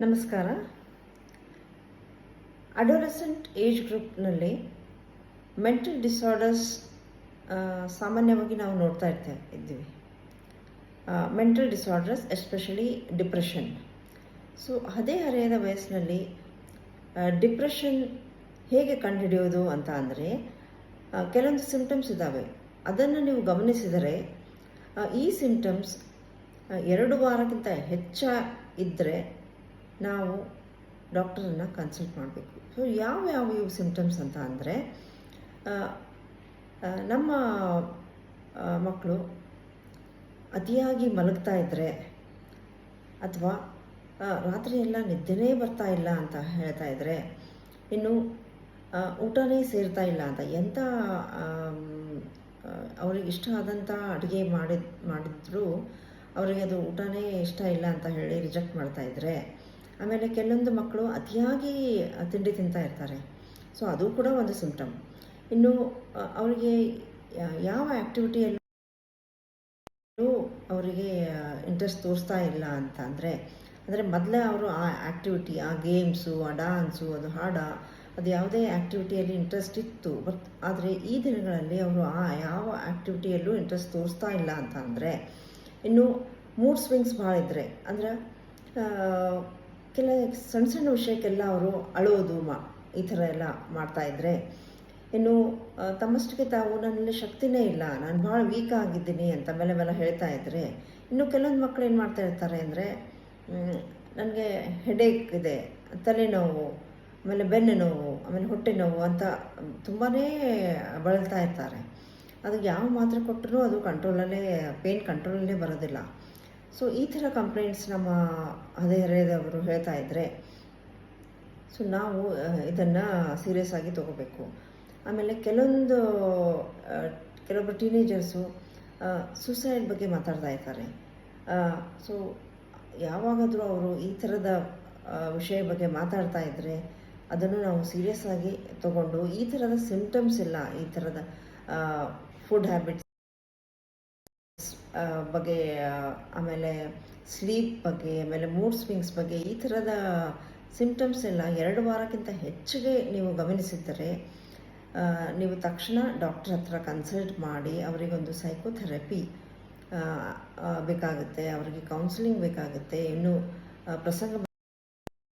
ನಮಸ್ಕಾರ. Adolescent age ಗ್ರೂಪ್ನಲ್ಲಿ mental disorders ಸಾಮಾನ್ಯವಾಗಿ ನಾವು ನೋಡ್ತಾ ಇದ್ದೀವಿ. Mental disorders especially depression. So ಹದಿಹರೆಯದ ವಯಸ್ಸಿನಲ್ಲಿ ಡಿಪ್ರೆಷನ್ ಹೇಗೆ ಕಂಡುಹಿಡಿಯೋದು ಅಂತ ಅಂದರೆ ಕೆಲವೊಂದು ಸಿಂಪ್ಟಮ್ಸ್ ಇದ್ದಾವೆ. ಅದನ್ನು ನೀವು ಗಮನಿಸಿದರೆ ಈ ಸಿಂಪ್ಟಮ್ಸ್ 2 ವಾರಕ್ಕಿಂತ ಇದ್ದರೆ ನಾವು ಡಾಕ್ಟರನ್ನು ಕನ್ಸಲ್ಟ್ ಮಾಡಬೇಕು. ಸೊ ಯಾವ ಇವು ಸಿಂಪ್ಟಮ್ಸ್ ಅಂತ ಅಂದರೆ ನಮ್ಮ ಮಕ್ಕಳು ಅತಿಯಾಗಿ ಮಲಗ್ತಾ ಇದ್ದರೆ ಅಥವಾ ರಾತ್ರಿ ಎಲ್ಲ ನಿದ್ದೆನೇ ಬರ್ತಾ ಇಲ್ಲ ಅಂತ ಹೇಳ್ತಾ ಇದ್ದರೆ, ಇನ್ನು ಊಟನೇ ಸೇರ್ತಾ ಇಲ್ಲ ಅಂತ, ಎಂಥ ಅವ್ರಿಗೆ ಇಷ್ಟ ಆದಂಥ ಅಡುಗೆ ಮಾಡಿದ್ರು ಅವರಿಗೆ ಅದು ಊಟನೇ ಇಷ್ಟ ಇಲ್ಲ ಅಂತ ಹೇಳಿ ರಿಜೆಕ್ಟ್ ಮಾಡ್ತಾ ಇದ್ದರೆ, ಆಮೇಲೆ ಕೆಲವೊಂದು ಮಕ್ಕಳು ಅತಿಯಾಗಿ ತಿಂಡಿ ತಿಂತಾ ಇರ್ತಾರೆ. ಸೊ ಅದು ಕೂಡ ಒಂದು ಸಿಂಪ್ಟಮ್. ಇನ್ನು ಅವರಿಗೆ ಯಾವ ಆ್ಯಕ್ಟಿವಿಟಿಯಲ್ಲೂ ಅವರಿಗೆ ಇಂಟ್ರೆಸ್ಟ್ ತೋರಿಸ್ತಾ ಇಲ್ಲ ಅಂತ ಅಂದರೆ ಮೊದಲೇ ಅವರು ಆ ಆ್ಯಕ್ಟಿವಿಟಿ, ಆ ಗೇಮ್ಸು, ಆ ಡಾನ್ಸು, ಅದು ಅದು ಯಾವುದೇ ಆ್ಯಕ್ಟಿವಿಟಿಯಲ್ಲಿ ಇಂಟ್ರೆಸ್ಟ್ ಇತ್ತು. ಆದರೆ ಈ ದಿನಗಳಲ್ಲಿ ಅವರು ಯಾವ ಆ್ಯಕ್ಟಿವಿಟಿಯಲ್ಲೂ ಇಂಟ್ರೆಸ್ಟ್ ತೋರಿಸ್ತಾ ಇಲ್ಲ ಅಂತ ಅಂದರೆ, ಇನ್ನು ಮೂಡ್ ಸ್ವಿಂಗ್ಸ್ ಭಾಳ ಇದ್ದರೆ, ಅಂದರೆ ಸಣ್ಣ ವಿಷಯಕ್ಕೆಲ್ಲ ಅವರು ಅಳೋದು ಈ ಥರ ಎಲ್ಲ ಮಾಡ್ತಾಯಿದ್ರೆ, ಇನ್ನು ತಮ್ಮಷ್ಟಕ್ಕೆ ತಾವು ನನ್ನಲ್ಲಿ ಶಕ್ತಿನೇ ಇಲ್ಲ, ನಾನು ಭಾಳ ವೀಕ್ ಆಗಿದ್ದೀನಿ ಅಂತ ಮೇಲೆ ಹೇಳ್ತಾ ಇದ್ದರೆ, ಇನ್ನು ಕೆಲವೊಂದು ಮಕ್ಕಳು ಏನು ಮಾಡ್ತಾ ಇರ್ತಾರೆ ಅಂದರೆ, ನನಗೆ ಹೆಡೇಕ್ ಇದೆ, ತಲೆನೋವು, ಆಮೇಲೆ ಬೆನ್ನು ನೋವು, ಆಮೇಲೆ ಹೊಟ್ಟೆ ನೋವು ಅಂತ ತುಂಬಾ ಬಳಲ್ತಾ ಇರ್ತಾರೆ. ಅದಕ್ಕೆ ಯಾವ ಮಾತ್ರೆ ಕೊಟ್ಟರೂ ಅದು ಪೇನ್ ಕಂಟ್ರೋಲಲ್ಲೇ ಬರೋದಿಲ್ಲ. ಸೊ ಈ ಥರ ಕಂಪ್ಲೇಂಟ್ಸ್ ನಮ್ಮ ಹದಿಹರೆಯದವರು ಹೇಳ್ತಾ ಇದ್ದರೆ, ಸೊ ನಾವು ಇದನ್ನು ಸೀರಿಯಸ್ ಆಗಿ ತೊಗೋಬೇಕು. ಆಮೇಲೆ ಕೆಲವೊಬ್ಬರು ಟೀನೇಜರ್ಸು ಸೂಸೈಡ್ ಬಗ್ಗೆ ಮಾತಾಡ್ತಾ ಇರ್ತಾರೆ. ಸೊ ಯಾವಾಗಾದರೂ ಅವರು ಈ ಥರದ ವಿಷಯ ಬಗ್ಗೆ ಮಾತಾಡ್ತಾ ಇದ್ದರೆ ಅದನ್ನು ನಾವು ಸೀರಿಯಸ್ ಆಗಿ ತಗೊಂಡು, ಈ ಥರದ ಸಿಂಪ್ಟಮ್ಸ್ ಇಲ್ಲ, ಈ ಥರದ ಫುಡ್ ಹ್ಯಾಬಿಟ್ಸ್ ಬಗ್ಗೆ, ಆಮೇಲೆ ಸ್ಲೀಪ್ ಬಗ್ಗೆ, ಆಮೇಲೆ ಮೂಡ್ ಸ್ವಿಂಗ್ಸ್ ಬಗ್ಗೆ, ಈ ಥರದ ಸಿಂಪ್ಟಮ್ಸ್ ಎಲ್ಲ 2 ವಾರಕ್ಕಿಂತ ಹೆಚ್ಚಿಗೆ ನೀವು ಗಮನಿಸಿದರೆ ನೀವು ತಕ್ಷಣ ಡಾಕ್ಟರ್ ಹತ್ರ ಕನ್ಸಲ್ಟ್ ಮಾಡಿ ಅವರಿಗೊಂದು ಸೈಕೋಥೆರಪಿ ಬೇಕಾಗುತ್ತೆ, ಅವರಿಗೆ ಕೌನ್ಸಿಲಿಂಗ್ ಬೇಕಾಗುತ್ತೆ. ಇನ್ನು ಪ್ರಸಂಗ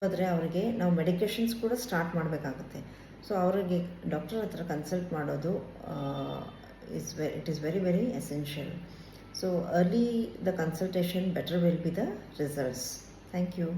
ಬಂದರೆ ಅವರಿಗೆ ನಾವು ಮೆಡಿಕೇಷನ್ಸ್ ಕೂಡ ಸ್ಟಾರ್ಟ್ ಮಾಡಬೇಕಾಗುತ್ತೆ. ಸೊ ಅವರಿಗೆ ಡಾಕ್ಟರ್ ಹತ್ರ ಕನ್ಸಲ್ಟ್ ಮಾಡೋದು it is very, very essential. So early the consultation, better will be the results. Thank you.